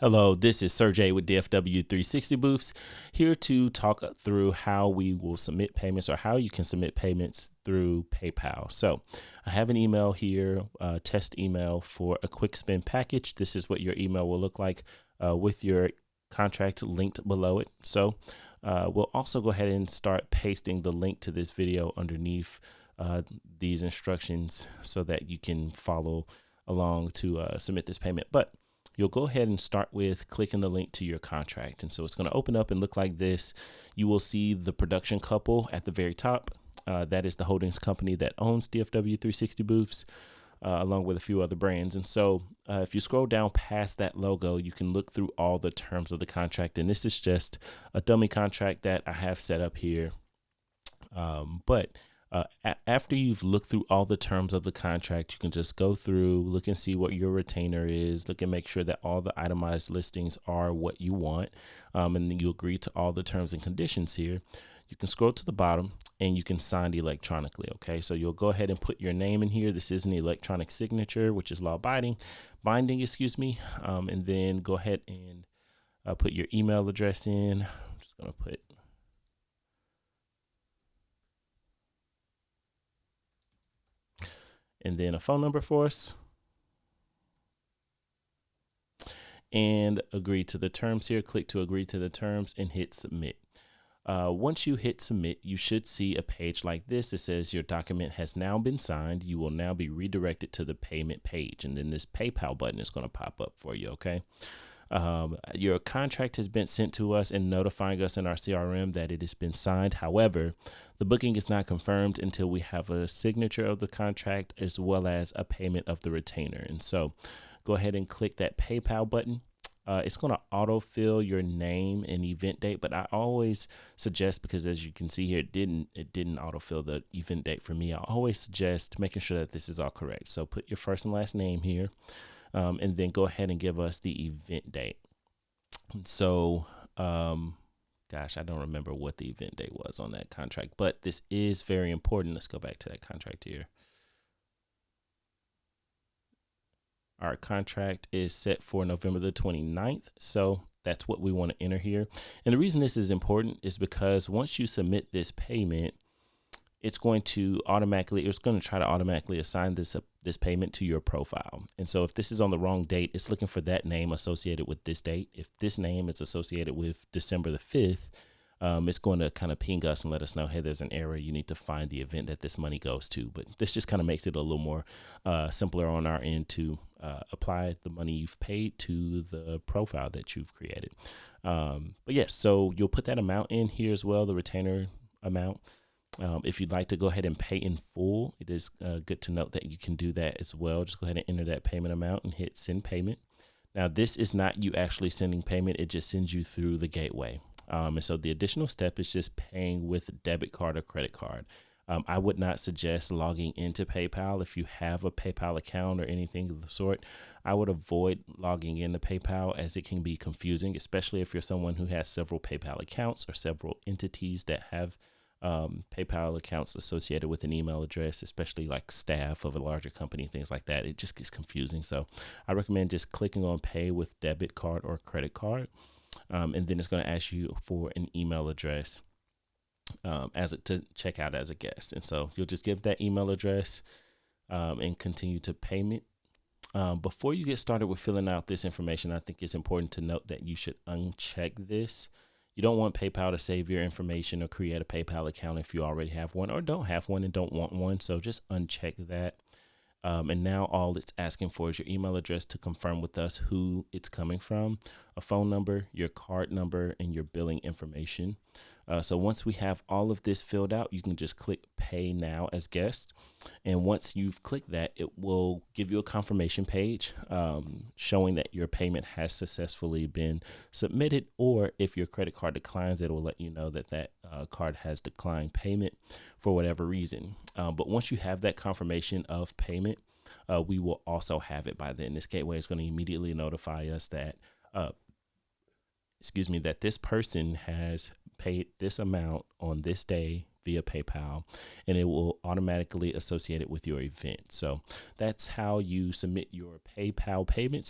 Hello, this is Sergey with DFW 360 Booths, here to talk through how we will submit payments or how you can submit payments through PayPal. So I have an email here, test email for a quick spend package. This is what your email will look like with your contract linked below it. So we'll also go ahead and start pasting the link to this video underneath these instructions so that you can follow along to submit this payment. But you'll go ahead and start with clicking the link to your contract. And so it's going to open up and look like this. You will see the production couple at the very top. That is the holdings company that owns DFW 360 Booths, along with a few other brands. And so if you scroll down past that logo, you can look through all the terms of the contract. And this is just a dummy contract that I have set up here. But after you've looked through all the terms of the contract, you can just go through, look and see what your retainer is, look and make sure that all the itemized listings are what you want, and then you agree to all the terms and conditions here. You can scroll to the bottom and you can sign electronically. Okay, so you'll go ahead and put your name in here. This is an electronic signature, which is law binding, and then go ahead and put your email address in. I'm just gonna put and then a phone number for us, and agree to the terms here. Click to agree to the terms and hit submit. Once you hit submit, you should see a page like this. It says your document has now been signed. You will now be redirected to the payment page, and then this PayPal button is going to pop up for you. Okay. Your contract has been sent to us and notifying us in our CRM that it has been signed. However, the booking is not confirmed until we have a signature of the contract as well as a payment of the retainer. And so go ahead and click that PayPal button. It's going to autofill your name and event date, but I always suggest, because as you can see here, it didn't autofill the event date for me. I always suggest making sure that this is all correct. So put your first and last name here. And then go ahead and give us the event date. So, gosh, I don't remember what the event date was on that contract, but this is very important. Let's go back to that contract here. Our contract is set for November the 29th. So that's what we want to enter here. And the reason this is important is because once you submit this payment, it's going to try to automatically assign this payment to your profile. And so if this is on the wrong date, it's looking for that name associated with this date. If this name is associated with December the 5th, it's going to kind of ping us and let us know, hey, there's an error. You need to find the event that this money goes to. But this just kind of makes it a little more simpler on our end to apply the money you've paid to the profile that you've created. But yes, so you'll put that amount in here as well, the retainer amount. If you'd like to go ahead and pay in full, it is good to note that you can do that as well. Just go ahead and enter that payment amount and hit send payment. Now, this is not you actually sending payment. It just sends you through the gateway. And so the additional step is just paying with debit card or credit card. I would not suggest logging into PayPal. If you have a PayPal account or anything of the sort, I would avoid logging into PayPal, as it can be confusing, especially if you're someone who has several PayPal accounts or several entities that have PayPal accounts associated with an email address, especially like staff of a larger company, things like that. It just gets confusing. So I recommend just clicking on pay with debit card or credit card. And then it's going to ask you for an email address to check out as a guest. And so you'll just give that email address and continue to payment. Before you get started with filling out this information, I think it's important to note that you should uncheck this. You don't want PayPal to save your information or create a PayPal account if you already have one or don't have one and don't want one. So just uncheck that. And now all it's asking for is your email address to confirm with us who it's coming from, a phone number, your card number, and your billing information. So once we have all of this filled out, you can just click pay now as guest. And once you've clicked that, it will give you a confirmation page showing that your payment has successfully been submitted. Or if your credit card declines, it will let you know that that card has declined payment for whatever reason. But once you have that confirmation of payment, we will also have it by then. This gateway is going to immediately notify us that that this person has paid this amount on this day via PayPal, and it will automatically associate it with your event. So that's how you submit your PayPal payments